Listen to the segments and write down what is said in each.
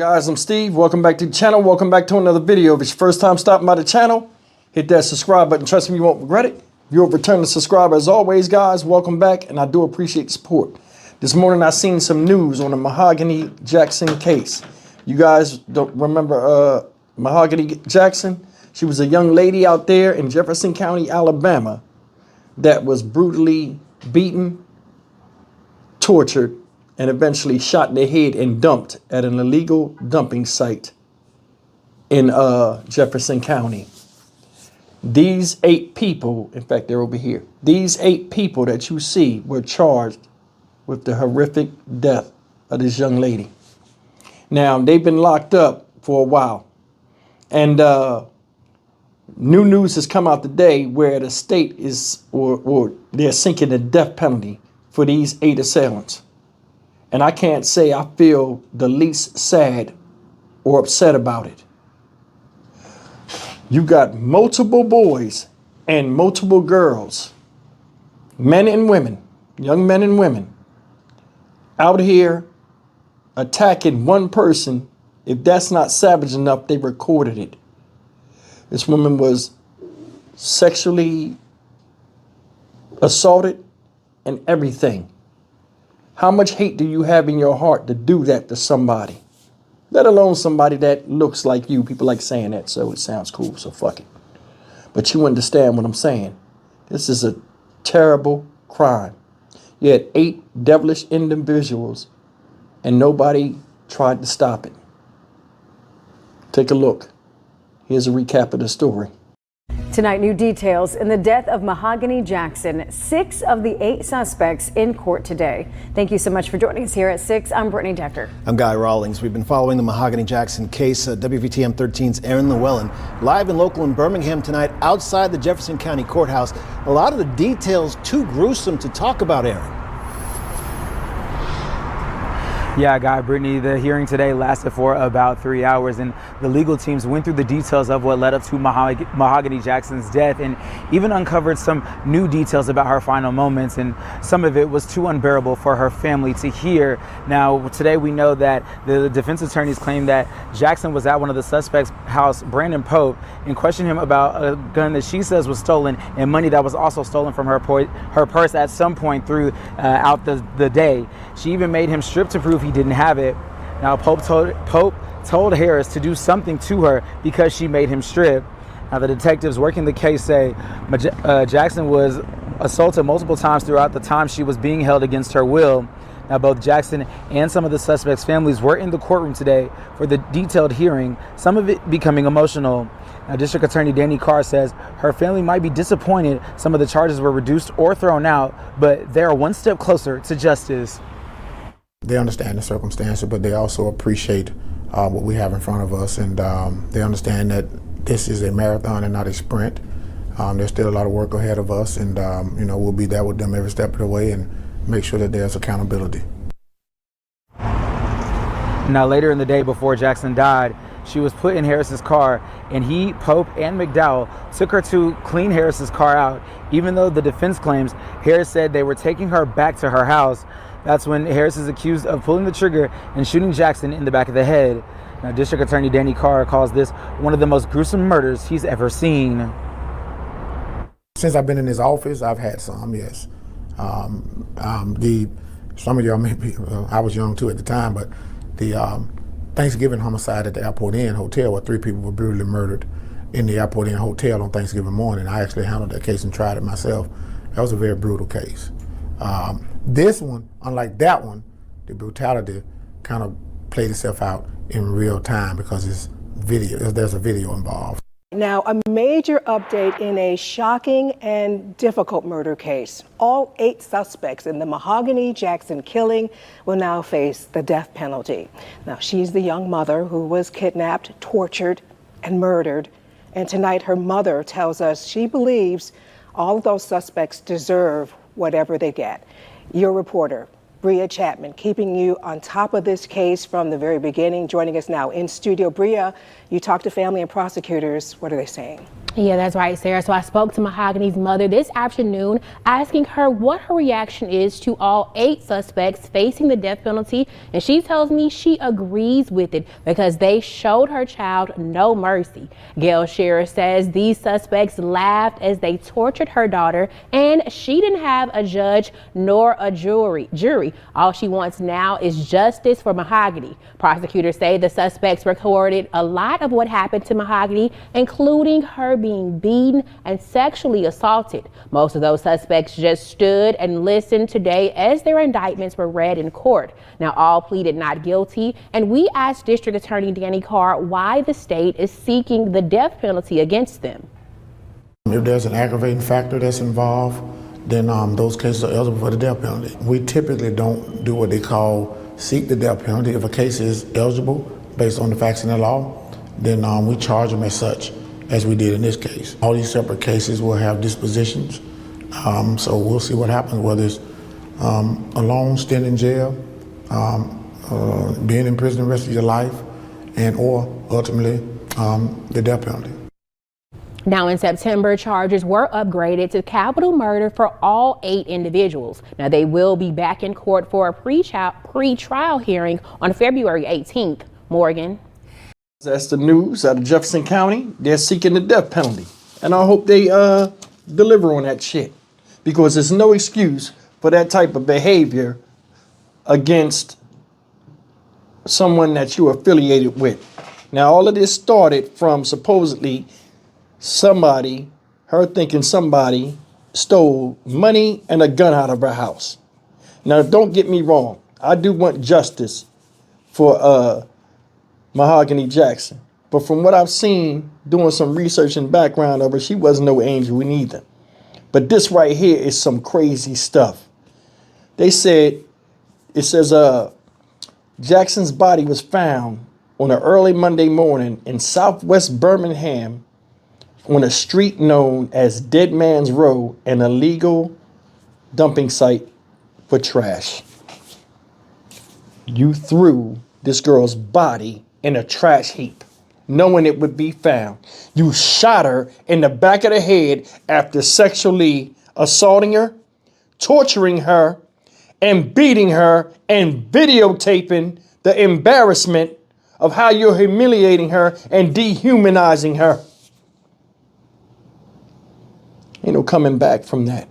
Guys, I'm Steve. Welcome back to the channel. Welcome back to another video. If it's your first time stopping by the channel, hit that subscribe button. Trust me, you won't regret it. If you're a returning subscriber, as always, guys, welcome back, and I do appreciate the support. This morning, I seen some news on the Mahogany Jackson case. You guys don't remember Mahogany Jackson? She was a young lady out there in Jefferson County, Alabama, that was brutally beaten, tortured, and eventually shot in the head and dumped at an illegal dumping site in Jefferson County. These 8 people, in fact, they're over here. These 8 people that you see were charged with the horrific death of this young lady. Now, they've been locked up for a while. And new news has come out today where the state is, or they're seeking the death penalty for these 8 assailants. And I can't say I feel the least sad or upset about it. You got multiple boys and multiple girls, men and women, young men and women, out here attacking one person. If that's not savage enough, they recorded it. This woman was sexually assaulted and everything. How much hate do you have in your heart to do that to somebody? Let alone somebody that looks like you. People like saying that, so it sounds cool, so fuck it. But you understand what I'm saying. This is a terrible crime. You had 8 devilish individuals and nobody tried to stop it. Take a look. Here's a recap of the story. Tonight, new details in the death of Mahogany Jackson. 6 of the 8 suspects in court today. Thank you so much for joining us here at 6. I'm Brittany Decker. I'm Guy Rawlings. We've been following the Mahogany Jackson case. WVTM 13's Aaron Llewellyn, live and local in Birmingham tonight outside the Jefferson County Courthouse. A lot of the details too gruesome to talk about, Aaron. Yeah, Guy, Brittany, the hearing today lasted for about 3 hours, and the legal teams went through the details of what led up to Mahogany Jackson's death and even uncovered some new details about her final moments, and some of it was too unbearable for her family to hear. Now, today we know that the defense attorneys claim that Jackson was at one of the suspects' house, Brandon Pope, and questioned him about a gun that she says was stolen and money that was also stolen from her purse at some point throughout the day. She even made him strip to prove he didn't have it. Now, Pope told Harris to do something to her because she made him strip. Now, the detectives working the case say Jackson was assaulted multiple times throughout the time she was being held against her will. Now, both Jackson and some of the suspects' families were in the courtroom today for the detailed hearing, some of it becoming emotional. Now, District Attorney Danny Carr says her family might be disappointed some of the charges were reduced or thrown out, but they are one step closer to justice. They understand the circumstances, but they also appreciate what we have in front of us, and they understand that this is a marathon and not a sprint. There's still a lot of work ahead of us, and we'll be there with them every step of the way and make sure that there's accountability. Now, later in the day before Jackson died, she was put in Harris's car, and he, Pope, and McDowell took her to clean Harris's car out. Even though the defense claims Harris said they were taking her back to her house, that's when Harris is accused of pulling the trigger and shooting Jackson in the back of the head. Now, District Attorney Danny Carr calls this one of the most gruesome murders he's ever seen. Since I've been in this office, I've had some, yes. Some of y'all maybe, I was young too at the time, but the Thanksgiving homicide at the Airport Inn Hotel where 3 people were brutally murdered in the Airport Inn Hotel on Thanksgiving morning. I actually handled that case and tried it myself. That was a very brutal case. This one, unlike that one, the brutality kind of played itself out in real time because it's video. There's a video involved. Now, a major update in a shocking and difficult murder case. All 8 suspects in the Mahogany Jackson killing will now face the death penalty. Now, she's the young mother who was kidnapped, tortured, and murdered. And tonight, her mother tells us she believes all of those suspects deserve whatever they get. Your reporter, Bria Chapman, keeping you on top of this case from the very beginning, joining us now in studio. Bria, you talked to family and prosecutors. What are they saying? Yeah, that's right, Sarah. So I spoke to Mahogany's mother this afternoon, asking her what her reaction is to all 8 suspects facing the death penalty. And she tells me she agrees with it because they showed her child no mercy. Gail Shearer says these suspects laughed as they tortured her daughter, and she didn't have a judge nor a jury. All she wants now is justice for Mahogany. Prosecutors say the suspects recorded a lot of what happened to Mahogany, including her being beaten and sexually assaulted. Most of those suspects just stood and listened today as their indictments were read in court. Now, all pleaded not guilty, and we asked District Attorney Danny Carr why the state is seeking the death penalty against them. If there's an aggravating factor that's involved, then those cases are eligible for the death penalty. We typically don't do what they call seek the death penalty. If a case is eligible based on the facts in the law, then we charge them as such, as we did in this case. All these separate cases will have dispositions, so we'll see what happens, whether it's a long stint in jail, being in prison the rest of your life, and or ultimately the death penalty. Now in September, charges were upgraded to capital murder for all 8 individuals. Now they will be back in court for a pre-trial hearing on February 18th. Morgan. That's the news out of Jefferson County. They're seeking the death penalty. And I hope they deliver on that shit. Because there's no excuse for that type of behavior against someone that you're affiliated with. Now, all of this started from supposedly her thinking somebody stole money and a gun out of her house. Now, don't get me wrong. I do want justice for Mahogany Jackson. But from what I've seen, doing some research and background of her, she wasn't no angel neither. But this right here is some crazy stuff. It says Jackson's body was found on an early Monday morning in southwest Birmingham on a street known as Dead Man's Row, an illegal dumping site for trash. You threw this girl's body in a trash heap, knowing it would be found. You shot her in the back of the head after sexually assaulting her, torturing her, and beating her, and videotaping the embarrassment of how you're humiliating her and dehumanizing her. Ain't no coming back from that.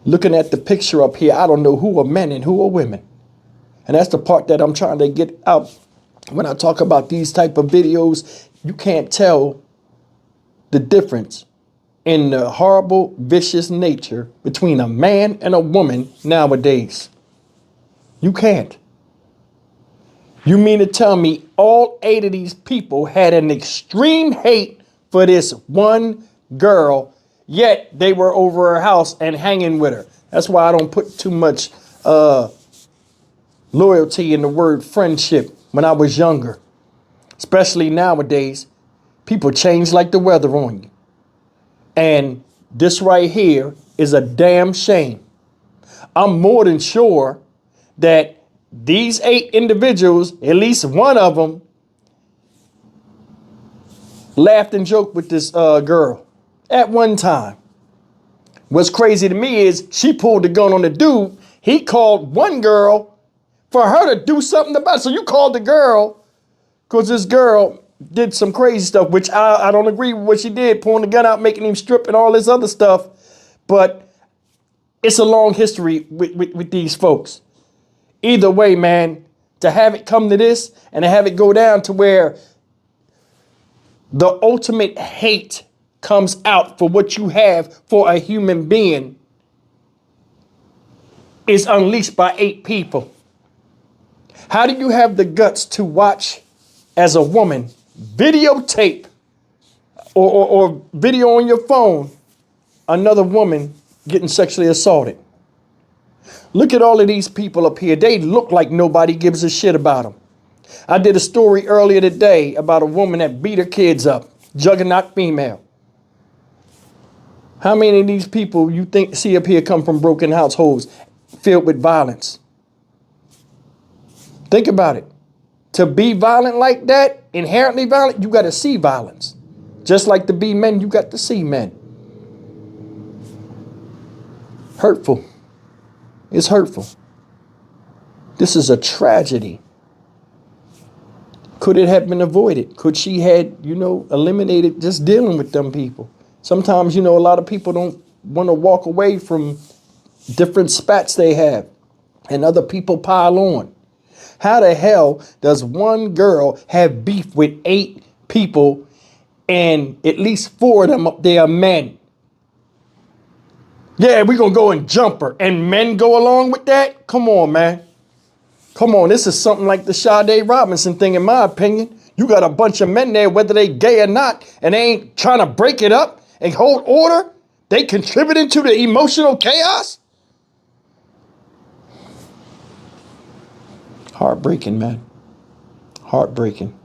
Looking at the picture up here, I don't know who are men and who are women. And that's the part that I'm trying to get out. When I talk about these type of videos, you can't tell the difference in the horrible, vicious nature between a man and a woman nowadays. You can't. You mean to tell me all 8 of these people had an extreme hate for this one girl, yet they were over her house and hanging with her? That's why I don't put too much loyalty in the word friendship when I was younger. Especially nowadays, people change like the weather on you. And this right here is a damn shame. I'm more than sure that these 8 individuals, at least one of them, laughed and joked with this girl at one time. What's crazy to me is she pulled the gun on the dude. He called one girl for her to do something about it. So you called the girl because this girl did some crazy stuff, which I don't agree with what she did, pulling the gun out, making him strip and all this other stuff. But it's a long history with these folks. Either way, man, to have it come to this and to have it go down to where the ultimate hate comes out for what you have for a human being is unleashed by 8 people. How do you have the guts to watch as a woman videotape or video on your phone another woman getting sexually assaulted? Look at all of these people up here. They look like nobody gives a shit about them. I did a story earlier today about a woman that beat her kids up, juggernaut female. How many of these people you think see up here come from broken households filled with violence? Think about it. To be violent like that, inherently violent, you got to see violence. Just like to be men, you got to see men. Hurtful. It's hurtful. This is a tragedy. Could it have been avoided? Could she had, eliminated just dealing with them people? Sometimes, a lot of people don't want to walk away from different spats they have, and other people pile on. How the hell does one girl have beef with 8 people and at least 4 of them up there are men? Yeah, we're going to go and jump her. And men go along with that? Come on, man. Come on, this is something like the Sade Robinson thing, in my opinion. You got a bunch of men there, whether they gay or not, and they ain't trying to break it up and hold order. They contributing to the emotional chaos. Heartbreaking, man. Heartbreaking.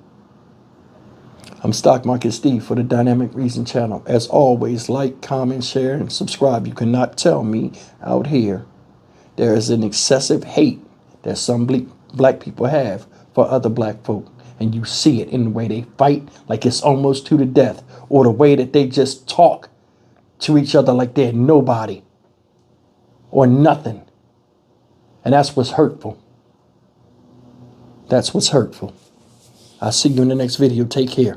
I'm Stock Market Steve for the Dynamic Reason channel. As always, like, comment, share, and subscribe. You cannot tell me out here there is an excessive hate that some black people have for other black folk. And you see it in the way they fight like it's almost to the death, or the way that they just talk to each other like they're nobody or nothing. And that's what's hurtful. That's what's hurtful. I'll see you in the next video. Take care.